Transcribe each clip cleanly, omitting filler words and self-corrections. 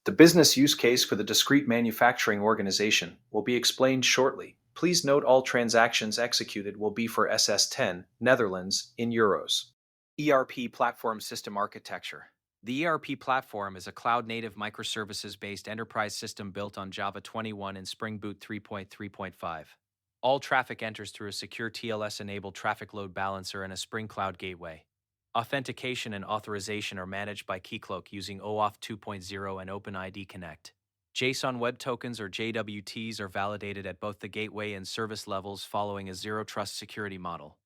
The business use case for the discrete manufacturing organization will be explained shortly. Please note all transactions executed will be for SS10, Netherlands, in euros. ERP Platform System Architecture. The ERP platform is a cloud-native microservices-based enterprise system built on Java 21 and Spring Boot 3.3.5. All traffic enters through a secure TLS-enabled traffic load balancer and a Spring Cloud Gateway. Authentication and authorization are managed by Keycloak using OAuth 2.0 and OpenID Connect. JSON Web Tokens or JWTs are validated at both the gateway and service levels following a zero-trust security model.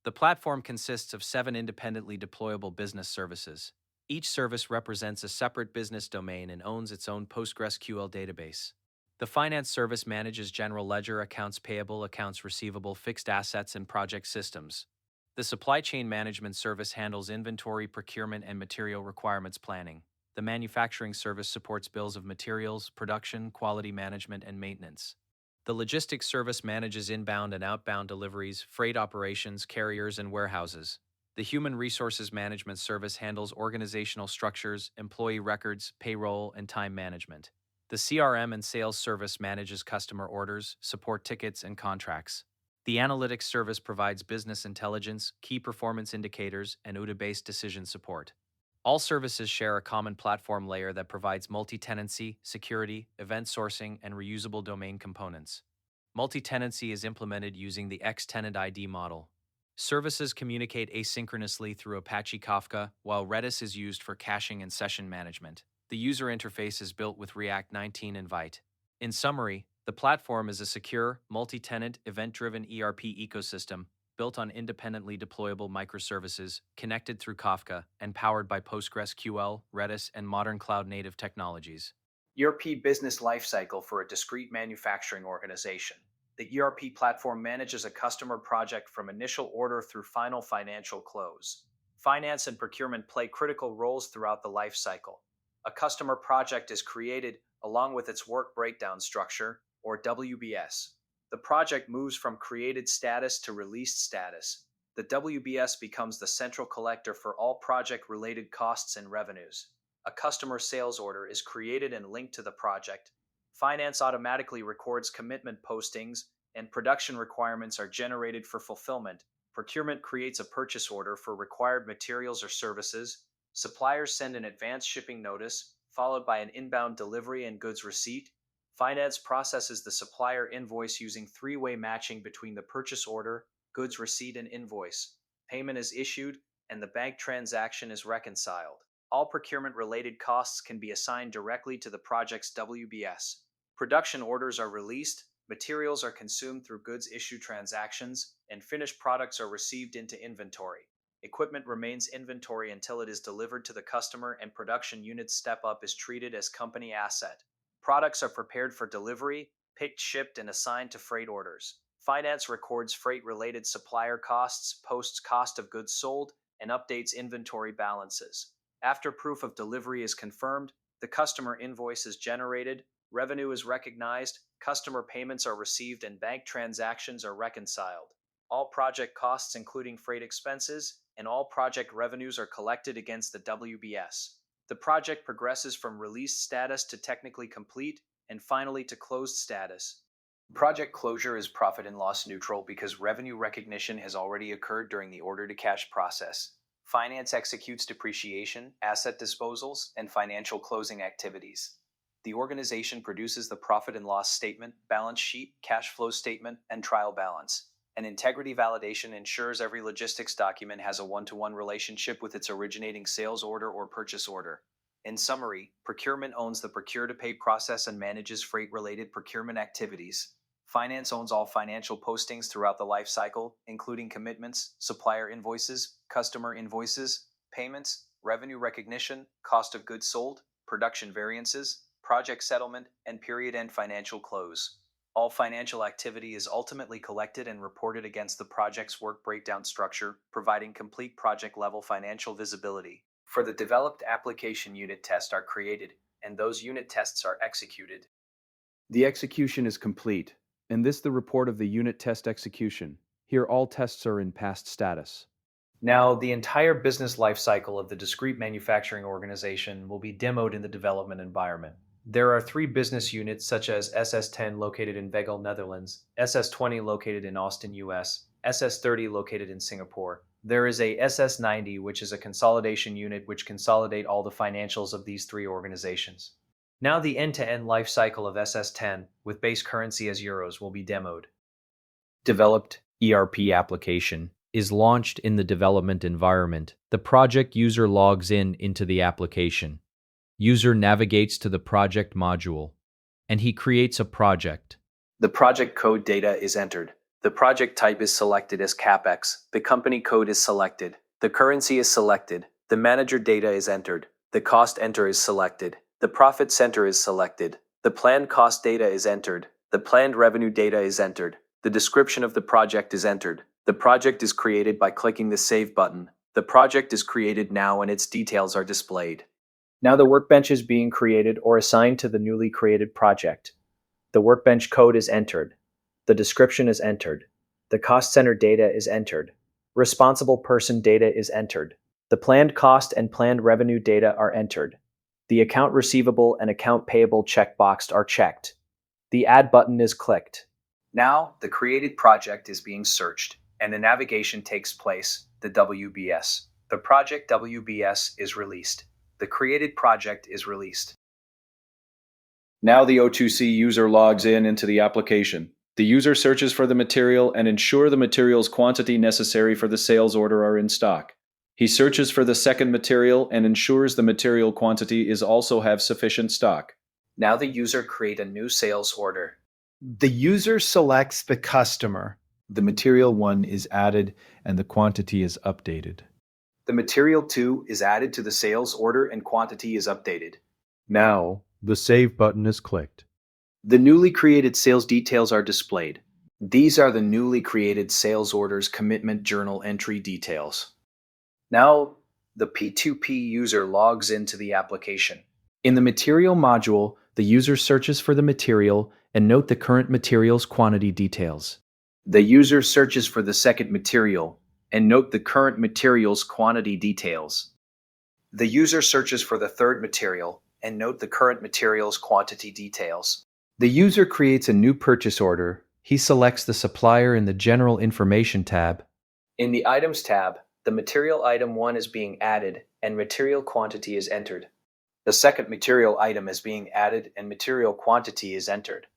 The platform consists of 7 independently deployable business services. Each service represents a separate business domain and owns its own PostgreSQL database. The finance service manages general ledger, accounts payable, accounts receivable, fixed assets, and project systems. The supply chain management service handles inventory, procurement, and material requirements planning. The manufacturing service supports bills of materials, production, quality management, and maintenance. The logistics service manages inbound and outbound deliveries, freight operations, carriers, and warehouses. The human resources management service handles organizational structures, employee records, payroll, and time management. The CRM and sales service manages customer orders, support tickets, and contracts. The analytics service provides business intelligence, key performance indicators, and OIDC-based decision support. All services share a common platform layer that provides multi-tenancy, security, event sourcing, and reusable domain components. Multi-tenancy is implemented using the X-tenant ID model. Services communicate asynchronously through Apache Kafka, while Redis is used for caching and session management. The user interface is built with React 19 and Vite. In summary, the platform is a secure, multi-tenant, event-driven ERP ecosystem built on independently deployable microservices, connected through Kafka, and powered by PostgreSQL, Redis, and modern cloud-native technologies. ERP Business Lifecycle for a discrete manufacturing organization. The ERP platform manages a customer project from initial order through final financial close. Finance and procurement play critical roles throughout the lifecycle. A customer project is created along with its work breakdown structure, or WBS. The project moves from created status to released status. The WBS becomes the central collector for all project-related costs and revenues. A customer sales order is created and linked to the project. Finance automatically records commitment postings, and production requirements are generated for fulfillment. Procurement creates a purchase order for required materials or services. Suppliers send an advance shipping notice, followed by an inbound delivery and goods receipt. Finance processes the supplier invoice using three-way matching between the purchase order, goods receipt, and invoice. Payment is issued, and the bank transaction is reconciled. All procurement-related costs can be assigned directly to the project's WBS. Production orders are released, materials are consumed through goods issue transactions, and finished products are received into inventory. Equipment remains inventory until it is delivered to the customer, and production units step up is treated as company asset. Products are prepared for delivery, picked, shipped, and assigned to freight orders. Finance records freight-related supplier costs, posts cost of goods sold, and updates inventory balances. After proof of delivery is confirmed, the customer invoice is generated, revenue is recognized, customer payments are received, and bank transactions are reconciled. All project costs, including freight expenses, and all project revenues are collected against the WBS. The project progresses from release status to technically complete, and finally to closed status. Project closure is profit and loss neutral because revenue recognition has already occurred during the order-to-cash process. Finance executes depreciation, asset disposals, and financial closing activities. The organization produces the profit and loss statement, balance sheet, cash flow statement, and trial balance. An integrity validation ensures every logistics document has a one-to-one relationship with its originating sales order or purchase order. In summary, procurement owns the procure-to-pay process and manages freight-related procurement activities. Finance owns all financial postings throughout the lifecycle, including commitments, supplier invoices, customer invoices, payments, revenue recognition, cost of goods sold, production variances, project settlement, and period-end financial close. All financial activity is ultimately collected and reported against the project's work breakdown structure, providing complete project-level financial visibility. For the developed application, unit tests are created, and those unit tests are executed. The execution is complete, and this the report of the unit test execution. Here all tests are in passed status. Now, the entire business lifecycle of the discrete manufacturing organization will be demoed in the development environment. There are 3 business units such as SS10 located in Veghel, Netherlands, SS20 located in Austin, US, SS30 located in Singapore. There is a SS90 which is a consolidation unit which consolidate all the financials of these 3 organizations. Now the end-to-end lifecycle of SS10 with base currency as euros will be demoed. Developed ERP application is launched in the development environment. The project user logs into the application. User navigates to the project module, and he creates a project. The project code data is entered. The project type is selected as CapEx. The company code is selected. The currency is selected. The manager data is entered. The cost enter is selected. The profit center is selected. The planned cost data is entered. The planned revenue data is entered. The description of the project is entered. The project is created by clicking the Save button. The project is created now and its details are displayed. Now the workbench is being created or assigned to the newly created project. The workbench code is entered. The description is entered. The cost center data is entered. Responsible person data is entered. The planned cost and planned revenue data are entered. The account receivable and account payable checkboxed are checked. The Add button is clicked. Now the created project is being searched and the navigation takes place, the WBS. The project WBS is released. The created project is released. Now the O2C user logs into the application. The user searches for the material and ensure the material's quantity necessary for the sales order are in stock. He searches for the second material and ensures the material quantity is also have sufficient stock. Now the user create a new sales order. The user selects the customer. The material 1 is added and the quantity is updated. The material 2 is added to the sales order and quantity is updated. Now, the Save button is clicked. The newly created sales details are displayed. These are the newly created sales orders commitment journal entry details. Now, the P2P user logs into the application. In the material module, the user searches for the material and note the current material's quantity details. The user searches for the second material and note the current material's quantity details. The user searches for the third material and note the current material's quantity details. The user creates a new purchase order. He selects the supplier in the General Information tab. In the Items tab, the material item 1 is being added and material quantity is entered. The second material item is being added and material quantity is entered.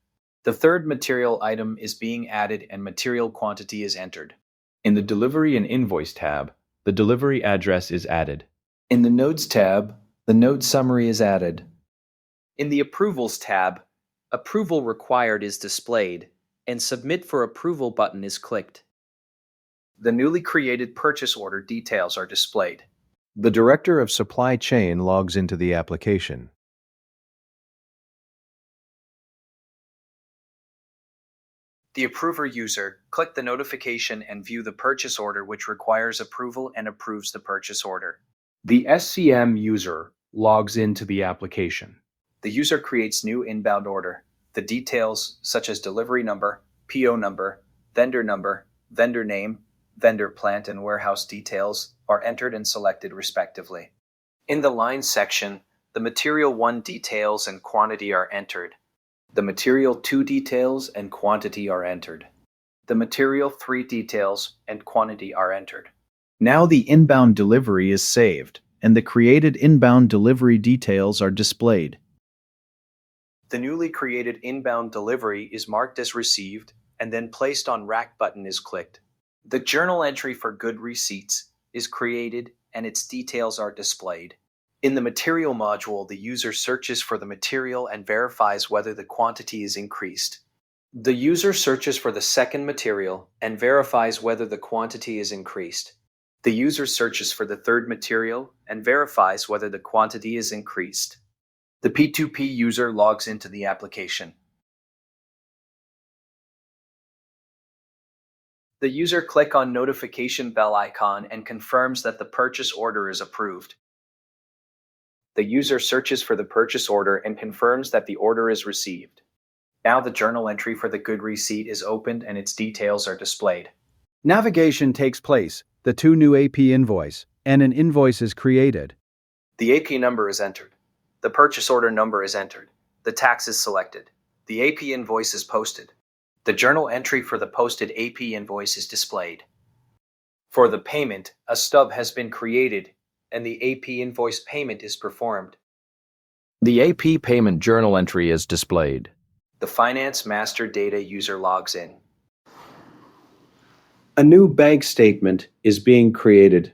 The third material item is being added and material quantity is entered. In the Delivery and Invoice tab, the delivery address is added. In the Nodes tab, the node summary is added. In the Approvals tab, Approval Required is displayed and Submit for Approval button is clicked. The newly created purchase order details are displayed. The Director of Supply Chain logs into the application. The approver user click the notification and view the purchase order which requires approval and approves the purchase order. The SCM user logs into the application. The user creates new inbound order. The details such as delivery number, PO number, vendor name, vendor plant and warehouse details are entered and selected respectively. In the Line section, the Material 1 details and quantity are entered. The Material 2 details and quantity are entered. The Material 3 details and quantity are entered. Now the inbound delivery is saved, and the created inbound delivery details are displayed. The newly created inbound delivery is marked as received and then placed on Rack button is clicked. The journal entry for good receipts is created and its details are displayed. In the Material module, the user searches for the material and verifies whether the quantity is increased. The user searches for the second material and verifies whether the quantity is increased. The user searches for the third material and verifies whether the quantity is increased. The P2P user logs into the application. The user clicks on notification bell icon and confirms that the purchase order is approved. The user searches for the purchase order and confirms that the order is received. Now the journal entry for the good receipt is opened and its details are displayed. Navigation takes place. The 2 new AP invoice and an invoice is created. The AP number is entered. The purchase order number is entered. The tax is selected. The AP invoice is posted. The journal entry for the posted AP invoice is displayed. For the payment, a stub has been created, and the AP invoice payment is performed. The AP payment journal entry is displayed. The finance master data user logs in. A new bank statement is being created.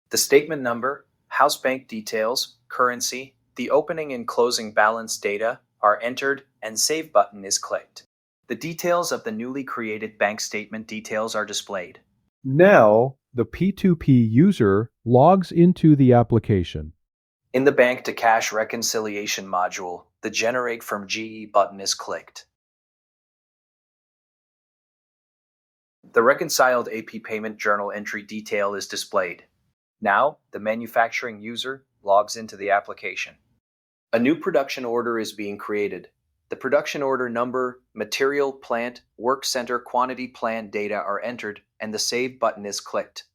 The statement number, house bank details, currency, the opening and closing balance data are entered, and Save button is clicked. The details of the newly created bank statement details are displayed. Now, the P2P user logs into the application. In the bank to cash reconciliation module, the Generate from GE button is clicked. The reconciled AP payment journal entry detail is displayed. Now, the manufacturing user logs into the application. A new production order is being created. The production order number, material, plant, work center, quantity, plan data are entered, and the Save button is clicked.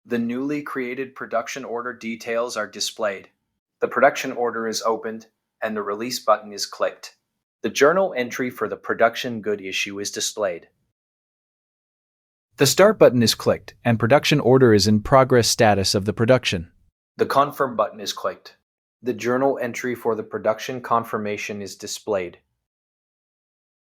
The newly created production order details are displayed. The production order is opened, and the Release button is clicked. The journal entry for the production good issue is displayed. The Start button is clicked, and production order is in progress status of the production. The Confirm button is clicked. The journal entry for the production confirmation is displayed.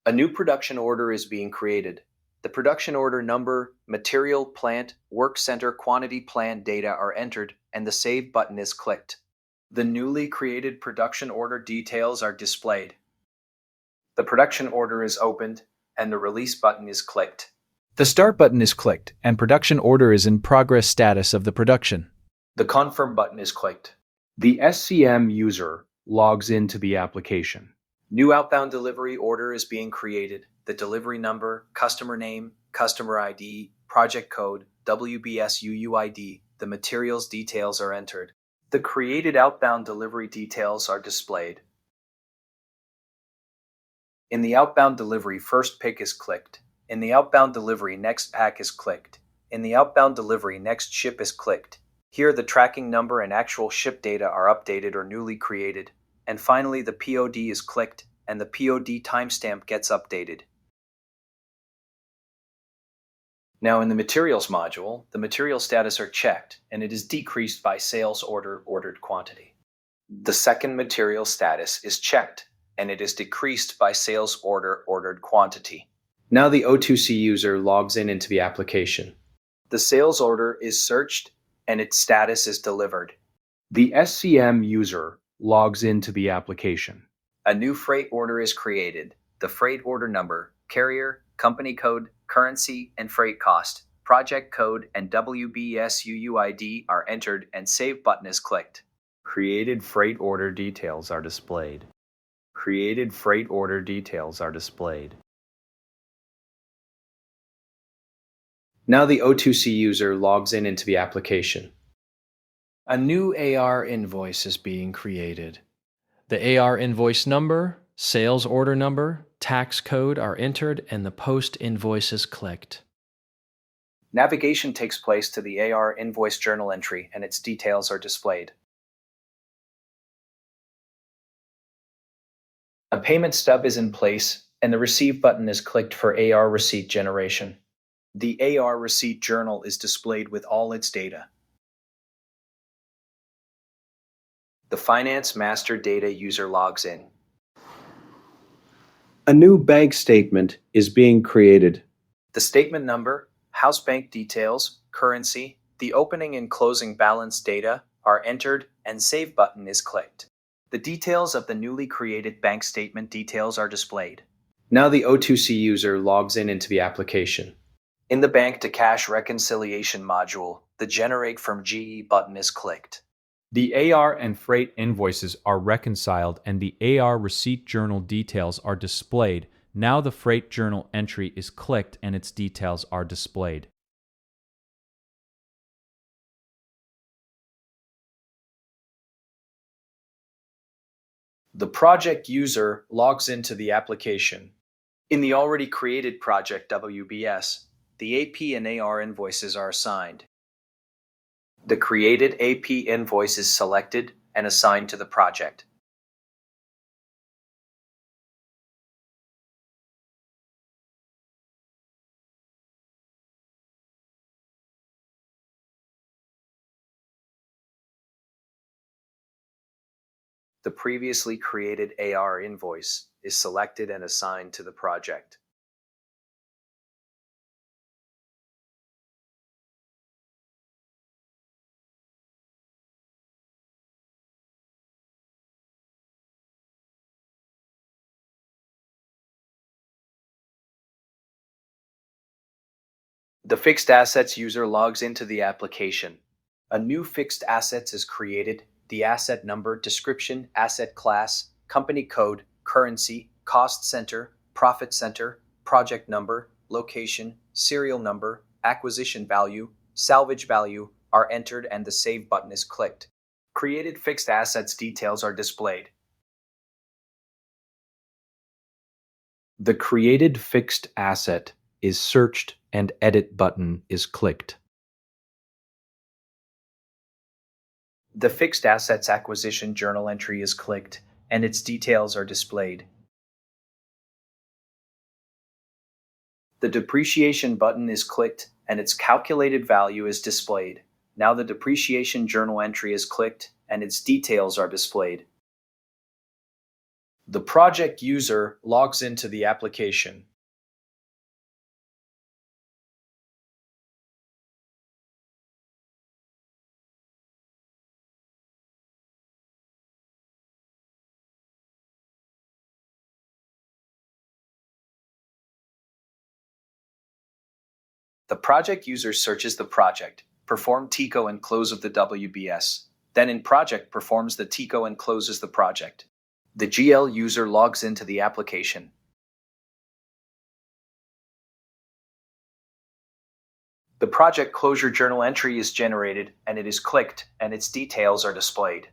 A new production order is being created. The production order number, material, plant, work center, quantity, plan data are entered, and the Save button is clicked. The newly created production order details are displayed. The production order is opened, and the Release button is clicked. The Start button is clicked, and production order is in progress status of the production. The Confirm button is clicked. The SCM user logs into the application. New outbound delivery order is being created. The delivery number, customer name, customer ID, project code, WBS UUID, the materials details are entered. The created outbound delivery details are displayed. In the outbound delivery, first pick is clicked. In the outbound delivery, next pack is clicked. In the outbound delivery, next ship is clicked. Here, the tracking number and actual ship data are updated or newly created. And finally, the POD is clicked, and the POD timestamp gets updated. Now, in the materials module, the material status are checked, and it is decreased by sales order ordered quantity. The second material status is checked, and it is decreased by sales order ordered quantity. Now the O2C user logs into the application. The sales order is searched, and its status is delivered. The SCM user logs into the application. A new freight order is created. The freight order number, carrier, company code, currency, and freight cost, project code, and WBS UUID are entered, and Save button is clicked. Created freight order details are displayed. Created freight order details are displayed. Now the O2C user logs into the application. A new AR invoice is being created. The AR invoice number, sales order number, tax code are entered, and the post invoice is clicked. Navigation takes place to the AR invoice journal entry, and its details are displayed. A payment stub is in place, and the Receive button is clicked for AR receipt generation. The AR receipt journal is displayed with all its data. The finance master data user logs in. A new bank statement is being created. The statement number, house bank details, currency, the opening and closing balance data are entered, and Save button is clicked. The details of the newly created bank statement details are displayed. Now the O2C user logs into the application. In the bank to cash reconciliation module, the Generate from GE button is clicked. The AR and freight invoices are reconciled, and the AR receipt journal details are displayed. Now the freight journal entry is clicked, and its details are displayed. The project user logs into the application. In the already created project WBS, the AP and AR invoices are assigned. The created AP invoice is selected and assigned to the project. The previously created AR invoice is selected and assigned to the project. The fixed assets user logs into the application. A new fixed assets is created. The asset number, description, asset class, company code, currency, cost center, profit center, project number, location, serial number, acquisition value, salvage value are entered and the save button is clicked. Created fixed assets details are displayed. The created fixed asset is searched and edit button is clicked. The fixed assets acquisition journal entry is clicked and its details are displayed. The depreciation button is clicked and its calculated value is displayed. Now the depreciation journal entry is clicked and its details are displayed. The project user logs into the application. The project user searches the project, perform TICO and close of the WBS, then in project performs the TICO and closes the project. The GL user logs into the application. The project closure journal entry is generated and it is clicked and its details are displayed.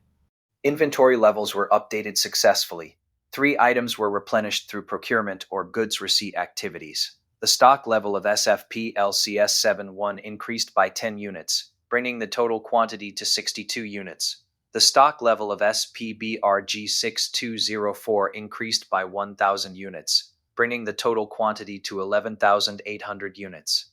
Inventory levels were updated successfully. 3 items were replenished through procurement or goods receipt activities. The stock level of SFP-LCS71 increased by 10 units, bringing the total quantity to 62 units. The stock level of SPBRG6204 increased by 1,000 units, bringing the total quantity to 11,800 units.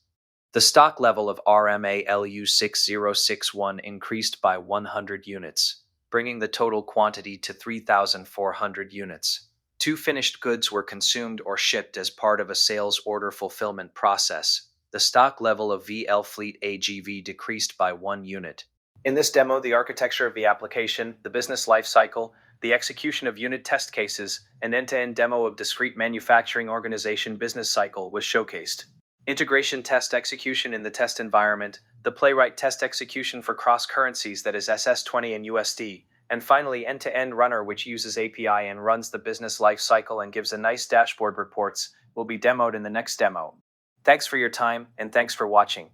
The stock level of RMALU6061 increased by 100 units, bringing the total quantity to 3,400 units. 2 finished goods were consumed or shipped as part of a sales order fulfillment process. The stock level of VL Fleet AGV decreased by 1 unit. In this demo, the architecture of the application, the business lifecycle, the execution of unit test cases, an end-to-end demo of discrete manufacturing organization business cycle was showcased. Integration test execution in the test environment, the Playwright test execution for cross-currencies that is SS20 and USD, and finally end-to-end runner which uses API and runs the business life cycle and gives a nice dashboard reports will be demoed in the next demo. Thanks for your time and thanks for watching.